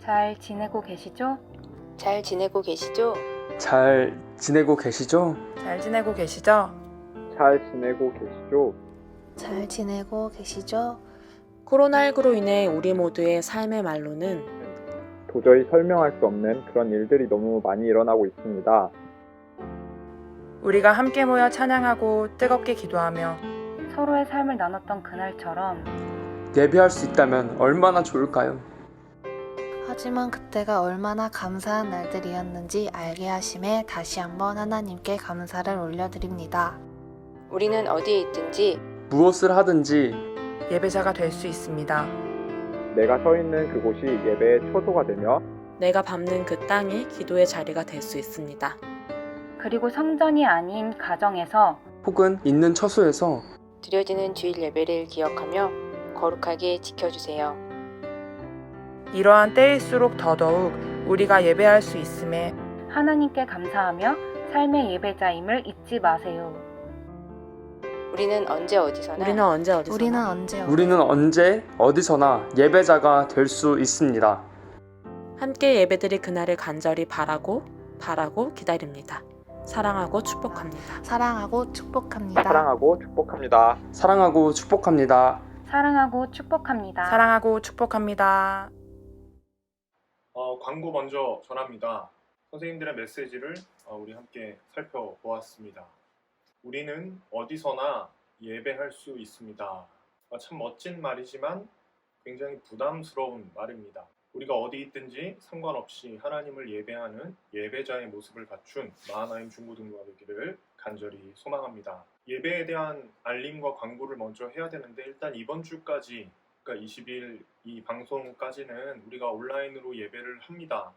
잘 지내고 계시죠? 잘 지내고 계시죠? 잘 지내고 계시죠? 잘 지내고 계시죠? 잘 지내고 계시죠? 잘 지내고 계시죠? 코로나19로 인해 우리 모두의 삶의 말로는 도저히 설명할 수 없는 그런 일들이 너무 많이 일어나고 있습니다. 우리가 함께 모여 찬양하고 뜨겁게 기도하며 서로의 삶을 나눴던 그날처럼 예배할 수 있다면 얼마나 좋을까요? 하지만 그때가 얼마나 감사한 날들이었는지 알게 하심에 다시 한번 하나님께 감사를 올려드립니다. 우리는 어디에 있든지 무엇을 하든지 예배자가 될 수 있습니다. 내가 서 있는 그곳이 예배의 초소가 되며 내가 밟는 그 땅이 기도의 자리가 될 수 있습니다. 그리고 성전이 아닌 가정에서 혹은 있는 처소에서 드려지는 주일 예배를 기억하며 거룩하게 지켜주세요. 이러한 때일수록 더더욱 우리가 예배할 수 있음에 하나님께 감사하며 삶의 예배자임을 잊지 마세요. 우리는 언제 어디서나 우리는 언제 어디서나 예배자가 될 수 있습니다. 함께 예배드릴 그날을 간절히 바라고 기다립니다. 사랑하고 축복합니다. 사랑하고 축복합니다. 사랑하고 축복합니다. 사랑하고 축복합니다. 사랑하고 축복합니다. 사랑하고 축복합니다. 광고 먼저 전합니다. 선생님들의 메시지를 우리 함께 살펴보았습니다. 우리는 어디서나 예배할 수 있습니다. 참 멋진 말이지만 굉장히 부담스러운 말입니다. 우리가 어디 있든지 상관없이 하나님을 예배하는 예배자의 모습을 갖춘 마하나임 중고등부가 되기를 간절히 소망합니다. 예배에 대한 알림과 광고를 먼저 해야 되는데 일단 이번 주까지 그러니까 20일 이 방송까지는 우리가 온라인으로 예배를 합니다.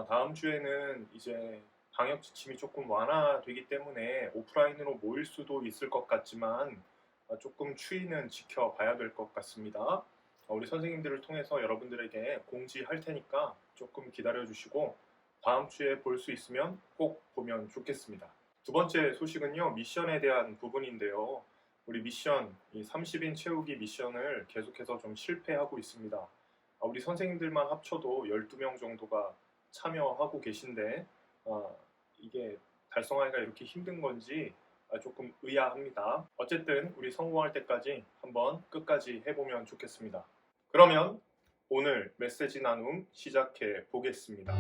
다음 주에는 이제 방역 지침이 조금 완화되기 때문에 오프라인으로 모일 수도 있을 것 같지만 조금 추이는 지켜봐야 될 것 같습니다. 우리 선생님들을 통해서 여러분들에게 공지할 테니까 조금 기다려주시고 다음 주에 볼 수 있으면 꼭 보면 좋겠습니다. 두 번째 소식은요, 미션에 대한 부분인데요. 우리 미션, 이 30인 채우기 미션을 계속해서 좀 실패하고 있습니다. 우리 선생님들만 합쳐도 12명 정도가 참여하고 계신데 이게 달성하기가 이렇게 힘든 건지 조금 의아합니다. 어쨌든 우리 성공할 때까지 한번 끝까지 해보면 좋겠습니다. 그러면 오늘 메시지 나눔 시작해 보겠습니다.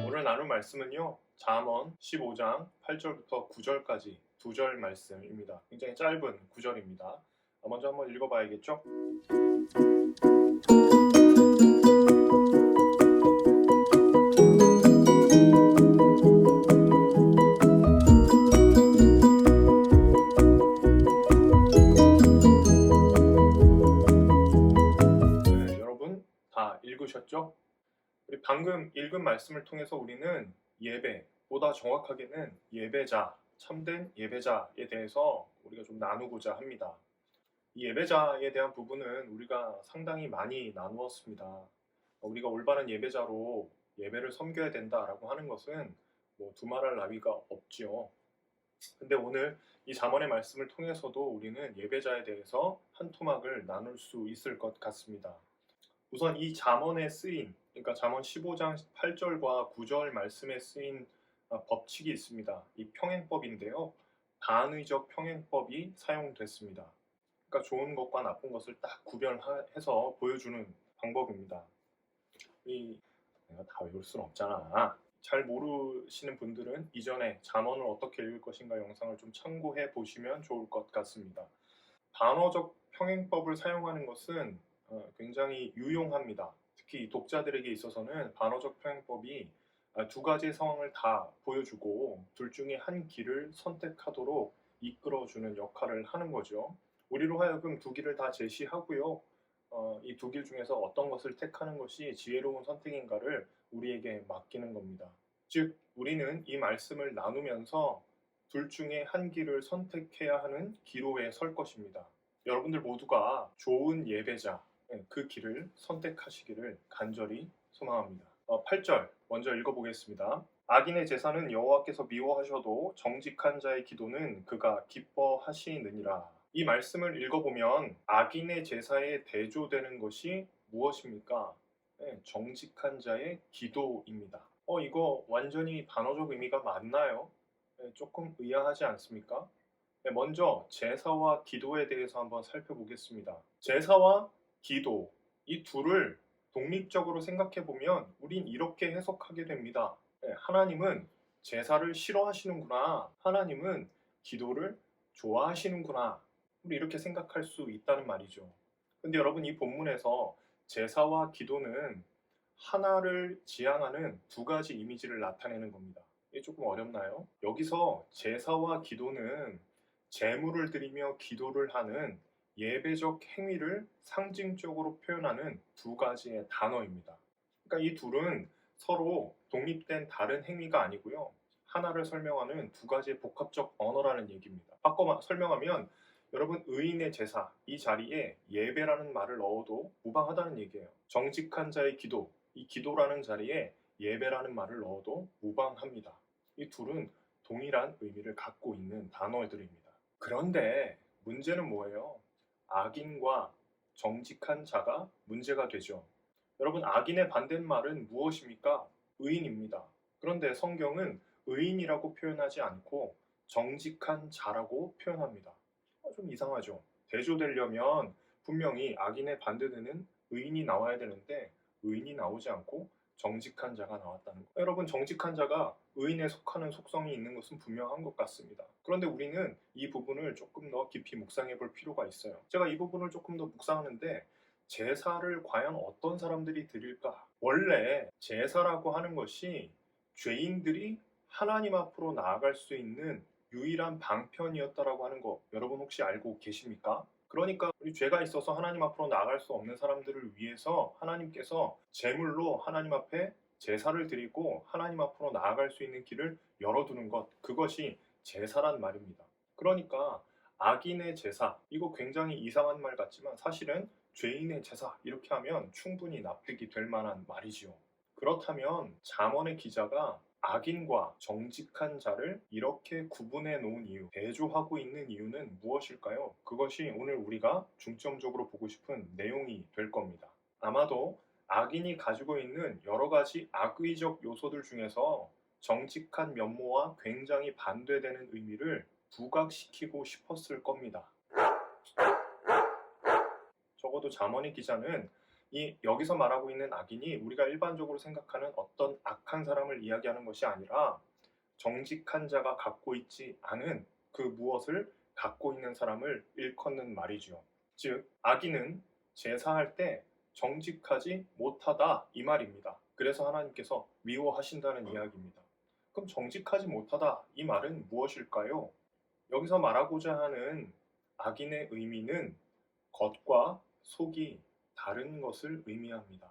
오늘 나눌 말씀은요, 잠언 15장 8절부터 9절까지 2절 말씀입니다. 굉장히 짧은 구절입니다. 먼저 한번 읽어봐야겠죠? 네, 여러분 다 읽으셨죠? 우리 방금 읽은 말씀을 통해서 우리는 예배, 보다 정확하게는 예배자, 참된 예배자에 대해서 우리가 좀 나누고자 합니다. 이 예배자에 대한 부분은 우리가 상당히 많이 나누었습니다. 우리가 올바른 예배자로 예배를 섬겨야 된다라고 하는 것은 두말할 나위가 없지요. 근데 오늘 이 잠언의 말씀을 통해서도 우리는 예배자에 대해서 한 토막을 나눌 수 있을 것 같습니다. 우선 이 잠언에 쓰인, 그러니까 잠언 15장 8절과 9절 말씀에 쓰인 법칙이 있습니다. 이 평행법인데요. 반의적 평행법이 사용됐습니다. 그러니까 좋은 것과 나쁜 것을 딱 구별해서 보여주는 방법입니다. 내가 다 외울 수는 없잖아. 잘 모르시는 분들은 이전에 잠언을 어떻게 읽을 것인가 영상을 좀 참고해 보시면 좋을 것 같습니다. 반어적 평행법을 사용하는 것은 굉장히 유용합니다. 특히 독자들에게 있어서는 반어적 평행법이 두 가지의 상황을 다 보여주고 둘 중에 한 길을 선택하도록 이끌어주는 역할을 하는 거죠. 우리로 하여금 두 길을 다 제시하고요. 이 두 길 중에서 어떤 것을 택하는 것이 지혜로운 선택인가를 우리에게 맡기는 겁니다. 즉, 우리는 이 말씀을 나누면서 둘 중에 한 길을 선택해야 하는 기로에 설 것입니다. 여러분들 모두가 좋은 예배자, 그 길을 선택하시기를 간절히 소망합니다. 8절 먼저 읽어보겠습니다. 악인의 제사는 여호와께서 미워하셔도 정직한 자의 기도는 그가 기뻐하시느니라. 이 말씀을 읽어보면 악인의 제사에 대조되는 것이 무엇입니까? 네, 정직한 자의 기도입니다. 이거 완전히 반어적 의미가 맞나요? 네, 조금 의아하지 않습니까? 네, 먼저 제사와 기도에 대해서 한번 살펴보겠습니다. 제사와 기도, 이 둘을 독립적으로 생각해 보면 우린 이렇게 해석하게 됩니다. 네, 하나님은 제사를 싫어하시는구나. 하나님은 기도를 좋아하시는구나. 우리 이렇게 생각할 수 있다는 말이죠. 근데 여러분, 이 본문에서 제사와 기도는 하나를 지향하는 두 가지 이미지를 나타내는 겁니다. 이게 조금 어렵나요? 여기서 제사와 기도는 제물을 드리며 기도를 하는 예배적 행위를 상징적으로 표현하는 두 가지의 단어입니다. 그러니까 이 둘은 서로 독립된 다른 행위가 아니고요. 하나를 설명하는 두 가지의 복합적 언어라는 얘기입니다. 바꿔 설명하면 여러분, 의인의 제사, 이 자리에 예배라는 말을 넣어도 무방하다는 얘기예요. 정직한 자의 기도, 이 기도라는 자리에 예배라는 말을 넣어도 무방합니다. 이 둘은 동일한 의미를 갖고 있는 단어들입니다. 그런데 문제는 뭐예요? 악인과 정직한 자가 문제가 되죠. 여러분, 악인의 반대말은 무엇입니까? 의인입니다. 그런데 성경은 의인이라고 표현하지 않고 정직한 자라고 표현합니다. 좀 이상하죠. 대조되려면 분명히 악인의 반대되는 의인이 나와야 되는데 의인이 나오지 않고 정직한 자가 나왔다는 거예요. 여러분, 정직한 자가 의인에 속하는 속성이 있는 것은 분명한 것 같습니다. 그런데 우리는 이 부분을 조금 더 깊이 묵상해 볼 필요가 있어요. 제가 이 부분을 조금 더 묵상하는데 제사를 과연 어떤 사람들이 드릴까? 원래 제사라고 하는 것이 죄인들이 하나님 앞으로 나아갈 수 있는 유일한 방편이었다라고 하는 거 여러분 혹시 알고 계십니까? 그러니까 우리 죄가 있어서 하나님 앞으로 나아갈 수 없는 사람들을 위해서 하나님께서 제물로 하나님 앞에 제사를 드리고 하나님 앞으로 나아갈 수 있는 길을 열어두는 것, 그것이 제사란 말입니다. 그러니까 악인의 제사, 이거 굉장히 이상한 말 같지만 사실은 죄인의 제사, 이렇게 하면 충분히 납득이 될 만한 말이지요. 그렇다면 잠언의 기자가 악인과 정직한 자를 이렇게 구분해 놓은 이유, 대조하고 있는 이유는 무엇일까요? 그것이 오늘 우리가 중점적으로 보고 싶은 내용이 될 겁니다. 아마도 악인이 가지고 있는 여러 가지 악의적 요소들 중에서 정직한 면모와 굉장히 반대되는 의미를 부각시키고 싶었을 겁니다. 적어도 잠언의 기자는 여기서 말하고 있는 악인이 우리가 일반적으로 생각하는 어떤 악한 사람을 이야기하는 것이 아니라 정직한 자가 갖고 있지 않은 그 무엇을 갖고 있는 사람을 일컫는 말이죠. 즉, 악인은 제사할 때 정직하지 못하다, 이 말입니다. 그래서 하나님께서 미워하신다는 이야기입니다. 그럼 정직하지 못하다, 이 말은 무엇일까요? 여기서 말하고자 하는 악인의 의미는 겉과 속이 다른 것을 의미합니다.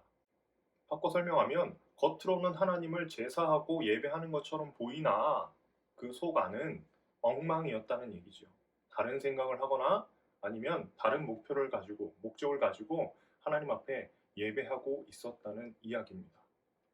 바꿔 설명하면 겉으로는 하나님을 제사하고 예배하는 것처럼 보이나 그 속 안은 엉망이었다는 얘기죠. 다른 생각을 하거나 아니면 다른 목표를 가지고, 목적을 가지고 하나님 앞에 예배하고 있었다는 이야기입니다.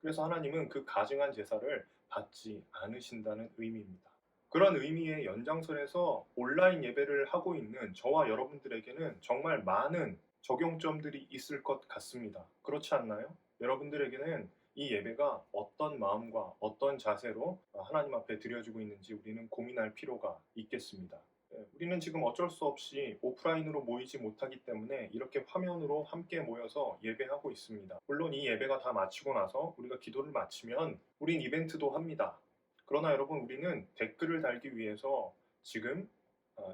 그래서 하나님은 그 가증한 제사를 받지 않으신다는 의미입니다. 그런 의미의 연장선에서 온라인 예배를 하고 있는 저와 여러분들에게는 정말 많은 적용점들이 있을 것 같습니다. 그렇지 않나요? 여러분들에게는 이 예배가 어떤 마음과 어떤 자세로 하나님 앞에 드려지고 있는지 우리는 고민할 필요가 있겠습니다. 우리는 지금 어쩔 수 없이 오프라인으로 모이지 못하기 때문에 이렇게 화면으로 함께 모여서 예배하고 있습니다. 물론 이 예배가 다 마치고 나서 우리가 기도를 마치면 우린 이벤트도 합니다. 그러나 여러분, 우리는 댓글을 달기 위해서 지금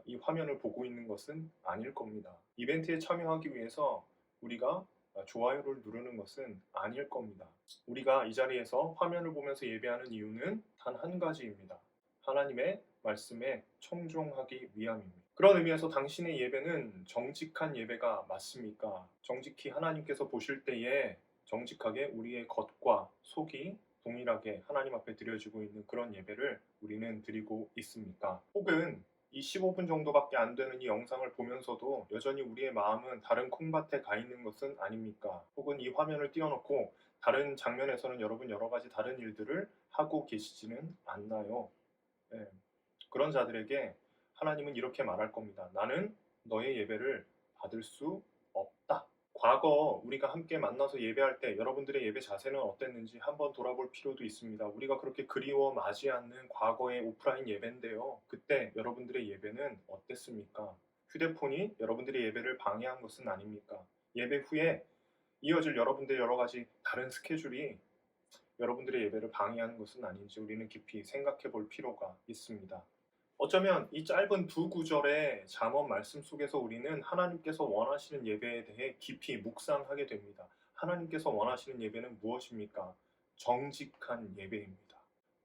이 화면을 보고 있는 것은 아닐 겁니다. 이벤트에 참여하기 위해서 우리가 좋아요를 누르는 것은 아닐 겁니다. 우리가 이 자리에서 화면을 보면서 예배하는 이유는 단 한 가지입니다. 하나님의 말씀에 청종하기 위함입니다. 그런 의미에서 당신의 예배는 정직한 예배가 맞습니까? 정직히 하나님께서 보실 때에 정직하게 우리의 겉과 속이 동일하게 하나님 앞에 드려지고 있는 그런 예배를 우리는 드리고 있습니까? 혹은 이 15분 정도밖에 안 되는 이 영상을 보면서도 여전히 우리의 마음은 다른 콩밭에 가 있는 것은 아닙니까? 혹은 이 화면을 띄워놓고 다른 장면에서는 여러분 여러 가지 다른 일들을 하고 계시지는 않나요? 네. 그런 자들에게 하나님은 이렇게 말할 겁니다. 나는 너의 예배를 받을 수 없다. 과거 우리가 함께 만나서 예배할 때 여러분들의 예배 자세는 어땠는지 한번 돌아볼 필요도 있습니다. 우리가 그렇게 그리워 마지 않는 과거의 오프라인 예배인데요. 그때 여러분들의 예배는 어땠습니까? 휴대폰이 여러분들의 예배를 방해한 것은 아닙니까? 예배 후에 이어질 여러분들의 여러 가지 다른 스케줄이 여러분들의 예배를 방해하는 것은 아닌지 우리는 깊이 생각해 볼 필요가 있습니다. 어쩌면 이 짧은 두 구절의 잠언 말씀 속에서 우리는 하나님께서 원하시는 예배에 대해 깊이 묵상하게 됩니다. 하나님께서 원하시는 예배는 무엇입니까? 정직한 예배입니다.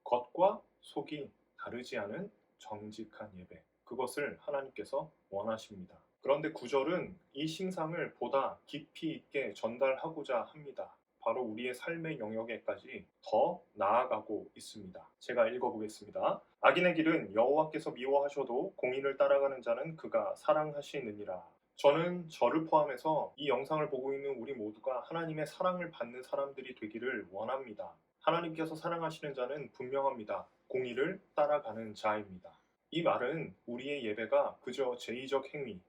겉과 속이 다르지 않은 정직한 예배. 그것을 하나님께서 원하십니다. 그런데 구절은 이 신상을 보다 깊이 있게 전달하고자 합니다. 바로 우리의 삶의 영역에까지 더 나아가고 있습니다. 제가 읽어보겠습니다. 악인의 길은 여호와께서 미워하셔도 공의를 따라가는 자는 그가 사랑하시느니라. 저는 저를 포함해서 이 영상을 보고 있는 우리 모두가 하나님의 사랑을 받는 사람들이 되기를 원합니다. 하나님께서 사랑하시는 자는 분명합니다. 공의를 따라가는 자입니다. 이 말은 우리의 예배가 그저 제의적 행위,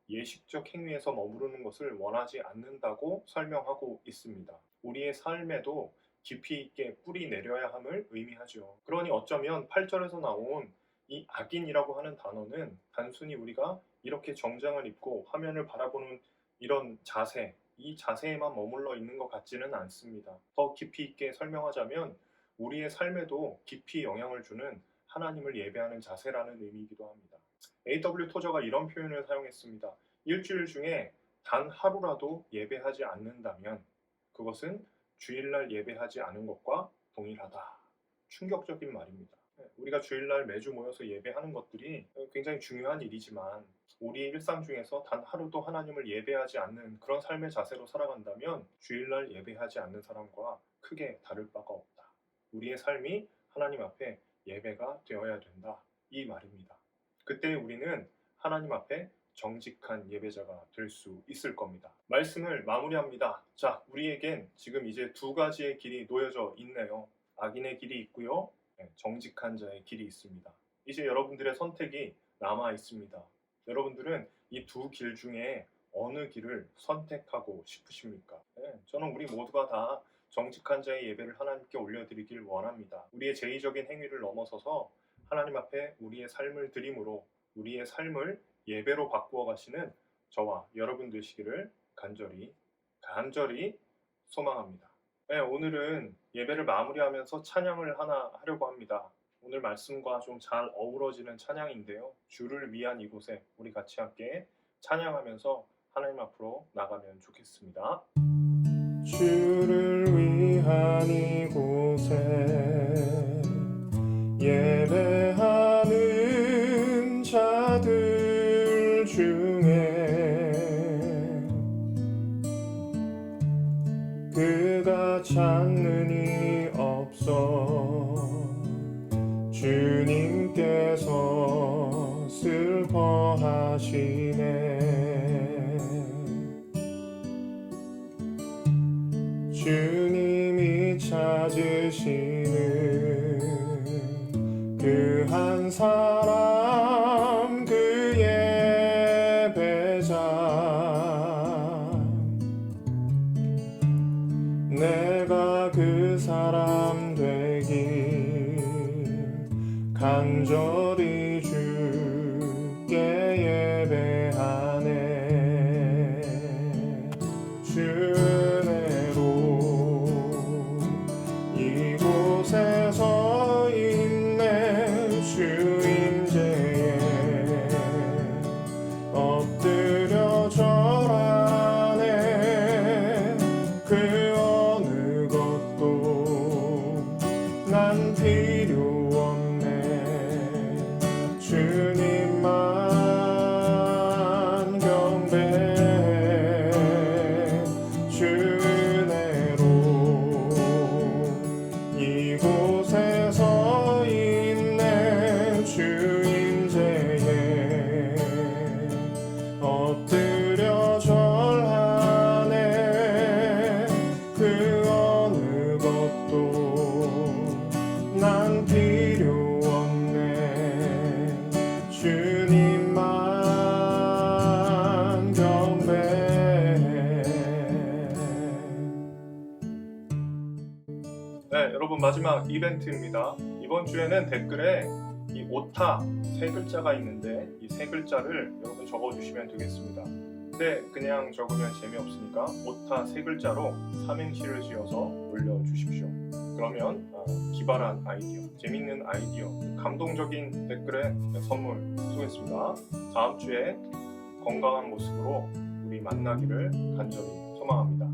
예식적 행위에서 머무르는 것을 원하지 않는다고 설명하고 있습니다. 우리의 삶에도 깊이 있게 뿌리 내려야 함을 의미하죠. 그러니 어쩌면 8절에서 나온 이 악인이라고 하는 단어는 단순히 우리가 이렇게 정장을 입고 화면을 바라보는 이런 자세, 이 자세에만 머물러 있는 것 같지는 않습니다. 더 깊이 있게 설명하자면 우리의 삶에도 깊이 영향을 주는 하나님을 예배하는 자세라는 의미이기도 합니다. A.W. 토저가 이런 표현을 사용했습니다. 일주일 중에 단 하루라도 예배하지 않는다면 그것은 주일날 예배하지 않은 것과 동일하다. 충격적인 말입니다. 우리가 주일날 매주 모여서 예배하는 것들이 굉장히 중요한 일이지만 우리의 일상 중에서 단 하루도 하나님을 예배하지 않는 그런 삶의 자세로 살아간다면 주일날 예배하지 않는 사람과 크게 다를 바가 없다. 우리의 삶이 하나님 앞에 예배가 되어야 된다. 이 말입니다. 그때 우리는 하나님 앞에 정직한 예배자가 될 수 있을 겁니다. 말씀을 마무리합니다. 자, 우리에겐 지금 이제 두 가지의 길이 놓여져 있네요. 악인의 길이 있고요. 정직한 자의 길이 있습니다. 이제 여러분들의 선택이 남아 있습니다. 여러분들은 이 두 길 중에 어느 길을 선택하고 싶으십니까? 저는 우리 모두가 다 정직한 자의 예배를 하나님께 올려드리길 원합니다. 우리의 제의적인 행위를 넘어서서 하나님 앞에 우리의 삶을 드림으로 우리의 삶을 예배로 바꾸어 가시는 저와 여러분 되시기를 간절히 소망합니다. 오늘은 예배를 마무리하면서 찬양을 하나 하려고 합니다. 오늘 말씀과 좀 잘 어우러지는 찬양인데요. 주를 위한 이곳에 우리 같이 함께 찬양하면서 하나님 앞으로 나가면 좋겠습니다. 주를 위한 이곳에 예배하는 자들 중에 그가 찾는 이 없어 주님께서 슬퍼하시네. 주님이 찾으시는 그 한 사람 그 예배자 내가 그 사람 되길 간절히 주께 예배하네. 주내로 이곳에서 있네. 주임제에 엎드려 절하네. 그 어느 것도 난 필요 없네. 마지막 이벤트입니다. 이번 주에는 댓글에 이 오타 세 글자가 있는데 이 세 글자를 여러분 적어주시면 되겠습니다. 근데 그냥 적으면 재미없으니까 오타 세 글자로 삼행시를 지어서 올려주십시오. 그러면 기발한 아이디어, 재밌는 아이디어, 감동적인 댓글에 선물 쏘겠습니다. 다음 주에 건강한 모습으로 우리 만나기를 간절히 소망합니다.